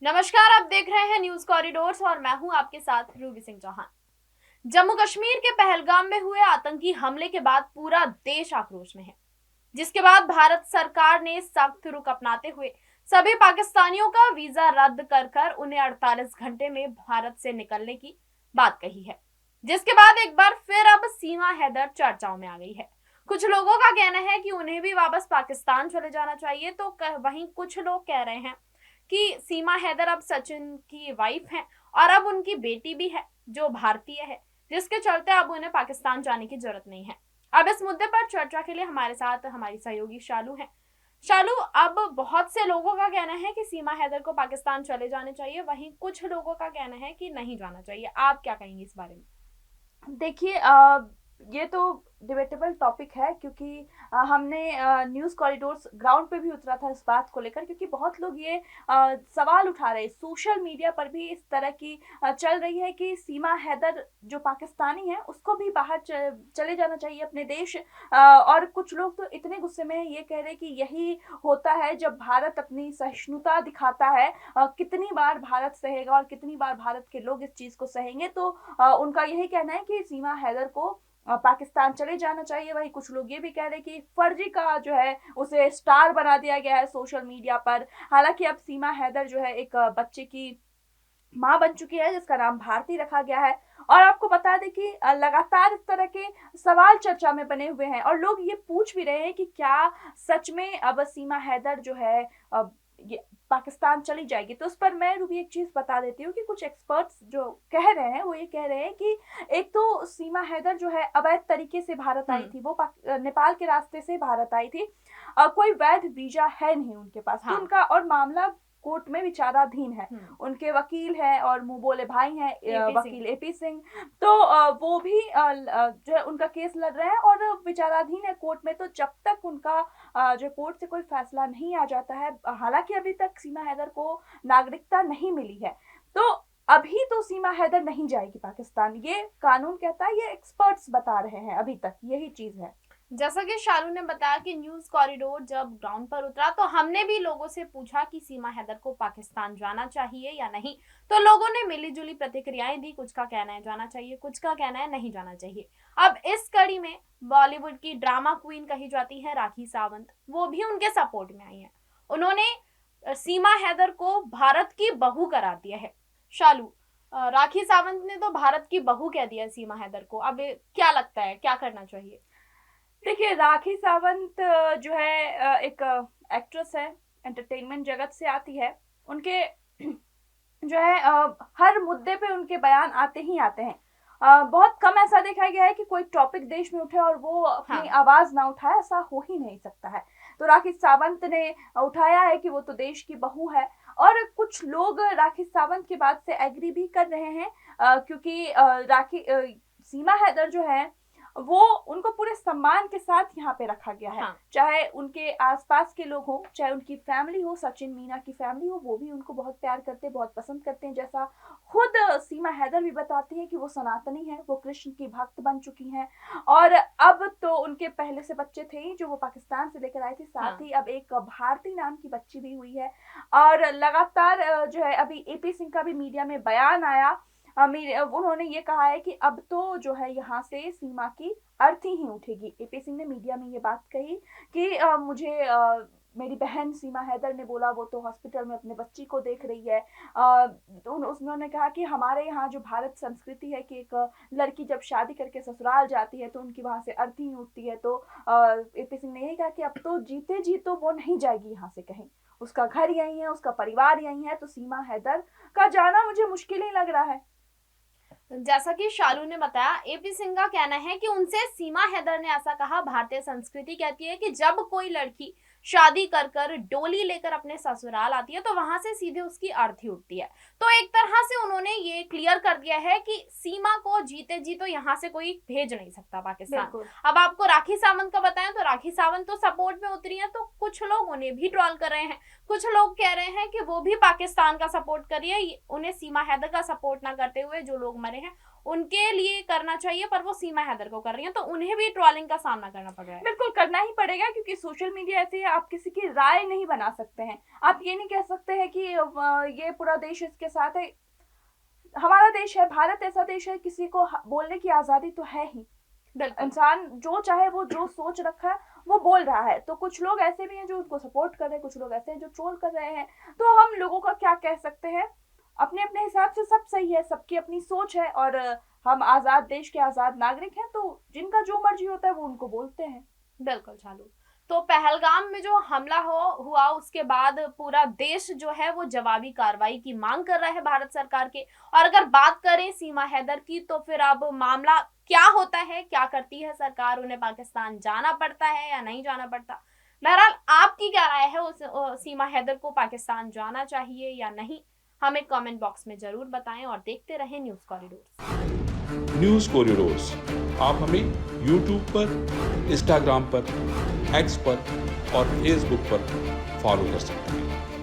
नमस्कार, आप देख रहे हैं न्यूज कॉरिडोर्स और मैं हूं आपके साथ रूबी सिंह चौहान। जम्मू कश्मीर के पहलगाम में हुए आतंकी हमले के बाद पूरा देश आक्रोश में है, जिसके बाद भारत सरकार ने सख्त रुख अपनाते हुए सभी पाकिस्तानियों का वीजा रद्द कर उन्हें 48 घंटे में भारत से निकलने की बात कही है। जिसके बाद एक बार फिर अब सीमा हैदर चर्चाओं में आ गई है। कुछ लोगों का कहना है कि उन्हें भी वापस पाकिस्तान चले जाना चाहिए, तो वहीं कुछ लोग कह रहे हैं कि सीमा हैदर अब सचिन की वाइफ हैं और अब उनकी बेटी भी है जो भारतीय है, जिसके चलते अब उन्हें पाकिस्तान जाने की जरूरत नहीं है। अब इस मुद्दे पर चर्चा के लिए हमारे साथ हमारी सहयोगी शालू हैं। शालू, अब बहुत से लोगों का कहना है कि सीमा हैदर को पाकिस्तान चले जाने चाहिए, वहीं कुछ लोगों का कहना है कि नहीं जाना चाहिए। आप क्या कहेंगे इस बारे में? देखिए, ये तो डिबेटेबल टॉपिक है क्योंकि हमने न्यूज़ कॉरिडोर्स ग्राउंड पे भी उतरा था इस बात को लेकर, क्योंकि बहुत लोग ये सवाल उठा रहे हैं। सोशल मीडिया पर भी इस तरह की चल रही है कि सीमा हैदर जो पाकिस्तानी है उसको भी बाहर चले जाना चाहिए अपने देश। और कुछ लोग तो इतने गुस्से में ये कह रहे हैं कि यही होता है जब भारत अपनी सहिष्णुता दिखाता है। कितनी बार भारत सहेगा और कितनी बार भारत के लोग इस चीज़ को सहेंगे। तो उनका यही कहना है कि सीमा हैदर को पाकिस्तान चले जाना चाहिए। वही कुछ लोग ये भी कह रहे हैं कि फर्जी का जो है उसे स्टार बना दिया गया है सोशल मीडिया पर। हालांकि अब सीमा हैदर जो है एक बच्चे की माँ बन चुकी है जिसका नाम भारती रखा गया है। और आपको बता दें कि लगातार इस तरह के सवाल चर्चा में बने हुए हैं और लोग ये पूछ भी रहे हैं कि क्या सच में अब सीमा हैदर जो है ये पाकिस्तान चली जाएगी। तो उस पर मैं रूबी एक चीज बता देती हूँ कि कुछ एक्सपर्ट्स जो कह रहे हैं वो ये कह रहे हैं कि एक तो सीमा हैदर जो है अवैध तरीके से भारत आई हम्म। थी, वो नेपाल के रास्ते से भारत आई थी। कोई वैध वीजा है नहीं उनके पास, तो हाँ। उनका और मामला कोर्ट में विचाराधीन है। हम्म। उनके वकील हैं और मुंह बोले भाई हैं, एपी सिंह। वकील एपी सिंह। तो वो भी जो है उनका केस लड़ रहे हैं और विचाराधीन है कोर्ट में। तो जब तक उनका जो कोर्ट से कोई फैसला नहीं आ जाता है, हालांकि अभी तक सीमा हैदर को नागरिकता नहीं मिली है, तो अभी तो सीमा हैदर नहीं जाएगी पाकिस्तान। ये कानून कहता है, ये एक्सपर्ट्स बता रहे हैं, अभी तक यही चीज है। जैसा कि शालू ने बताया कि न्यूज कॉरिडोर जब ग्राउंड पर उतरा तो हमने भी लोगों से पूछा कि सीमा हैदर को पाकिस्तान जाना चाहिए या नहीं। तो लोगों ने मिली जुली प्रतिक्रियाएं दी। कुछ का कहना है जाना चाहिए, कुछ का कहना है नहीं जाना चाहिए। अब इस कड़ी में बॉलीवुड की ड्रामा क्वीन कही जाती है राखी सावंत, वो भी उनके सपोर्ट में आई है। उन्होंने सीमा हैदर को भारत की बहू करार दिया है। शालू, राखी सावंत ने तो भारत की बहू कह दिया सीमा हैदर को। अब क्या लगता है, क्या करना चाहिए? देखिए, राखी सावंत जो है एक एक्ट्रेस है, एंटरटेनमेंट जगत से आती है। उनके जो है हर मुद्दे पे उनके बयान आते ही आते हैं। बहुत कम ऐसा देखा गया है कि कोई टॉपिक देश में उठे और वो अपनी हाँ। आवाज ना उठाए, ऐसा हो ही नहीं सकता है। तो राखी सावंत ने उठाया है कि वो तो देश की बहू है। और कुछ लोग राखी सावंत की बात से एग्री भी कर रहे हैं, क्योंकि राखी सीमा हैदर जो है वो उनको पूरे सम्मान के साथ यहाँ पे रखा गया है। हाँ। चाहे उनके आसपास के लोग हों, चाहे उनकी फैमिली हो, सचिन मीना की फैमिली हो, वो भी उनको बहुत प्यार करते हैं, बहुत पसंद करते हैं। जैसा खुद सीमा हैदर भी बताती है कि वो सनातनी है, वो कृष्ण की भक्त बन चुकी हैं। और अब तो उनके पहले से बच्चे थे ही जो वो पाकिस्तान से लेकर आए थे, साथ हाँ। ही अब एक भारती नाम की बच्ची भी हुई है। और लगातार जो है अभी एपी सिंह का भी मीडिया में बयान आया। उन्होंने ये कहा है कि अब तो जो है यहाँ से सीमा की अर्थी ही उठेगी। एपी सिंह ने मीडिया में ये बात कही कि मुझे मेरी बहन सीमा हैदर ने बोला वो तो हॉस्पिटल में अपने बच्ची को देख रही है। तो उन्होंने कहा कि हमारे यहाँ जो भारत संस्कृति है कि एक लड़की जब शादी करके ससुराल जाती है तो उनकी वहां से अर्थी उठती है। तो एपी सिंह ने यही कहा कि अब तो जीते जी तो वो नहीं जाएगी यहाँ से कहीं, उसका घर यही है, उसका परिवार यही है। तो सीमा हैदर का जाना मुझे मुश्किल ही लग रहा है। जैसा कि शालू ने बताया, एपी सिंह का कहना है कि उनसे सीमा हैदर ने ऐसा कहा। भारतीय संस्कृति कहती है कि जब कोई लड़की शादी कर डोली लेकर अपने ससुराल आती है तो वहां से सीधे उसकी अर्थी उठती है। तो एक तरह से उन्होंने ये क्लियर कर दिया है कि सीमा को जीते जी तो यहाँ से कोई भेज नहीं सकता पाकिस्तान। बिल्कुल। अब आपको राखी सावंत का बताएं तो राखी सावंत तो सपोर्ट में उतरी है, तो कुछ लोग उन्हें भी ट्रोल कर रहे हैं। कुछ लोग कह रहे हैं कि वो भी पाकिस्तान का सपोर्ट करिए, उन्हें सीमा हैदर का सपोर्ट ना करते हुए जो लोग मरे हैं उनके लिए करना चाहिए, पर वो सीमा हैदर को कर रही हैं, तो उन्हें भी ट्रोलिंग का सामना करना पड़ रहा है। बिल्कुल करना ही पड़ेगा, क्योंकि सोशल मीडिया ऐसे है, आप किसी की राय नहीं बना सकते हैं। आप ये नहीं कह सकते हैं कि ये पूरा देश इसके साथ है। हमारा देश है, भारत ऐसा देश है, किसी को बोलने की आजादी तो है ही। इंसान जो चाहे वो जो सोच रखा है वो बोल रहा है। तो कुछ लोग ऐसे भी हैं जो उसको सपोर्ट कर रहे हैं, कुछ लोग ऐसे हैं जो ट्रोल कर रहे हैं। तो हम लोगों का क्या कह सकते हैं, अपने अपने हिसाब से सब सही है, सबकी अपनी सोच है, और हम आजाद देश के आजाद नागरिक हैं, तो जिनका जो मर्जी होता है वो उनको बोलते हैं। बिल्कुल चालू। तो पहलगाम में जो हमला हुआ उसके बाद पूरा देश जो है वो जवाबी कार्रवाई की मांग कर रहा है भारत सरकार के। और अगर बात करें सीमा हैदर की, तो फिर अब मामला क्या होता है, क्या करती है सरकार, उन्हें पाकिस्तान जाना पड़ता है या नहीं जाना पड़ता। बहरहाल आपकी क्या राय है, उस सीमा हैदर को पाकिस्तान जाना चाहिए या नहीं, हमें कमेंट बॉक्स में जरूर बताएं और देखते रहें न्यूज़ कॉरिडोर। न्यूज़ कॉरिडोर्स आप हमें यूट्यूब पर, इंस्टाग्राम पर, एक्स पर और फेसबुक पर फॉलो कर सकते हैं।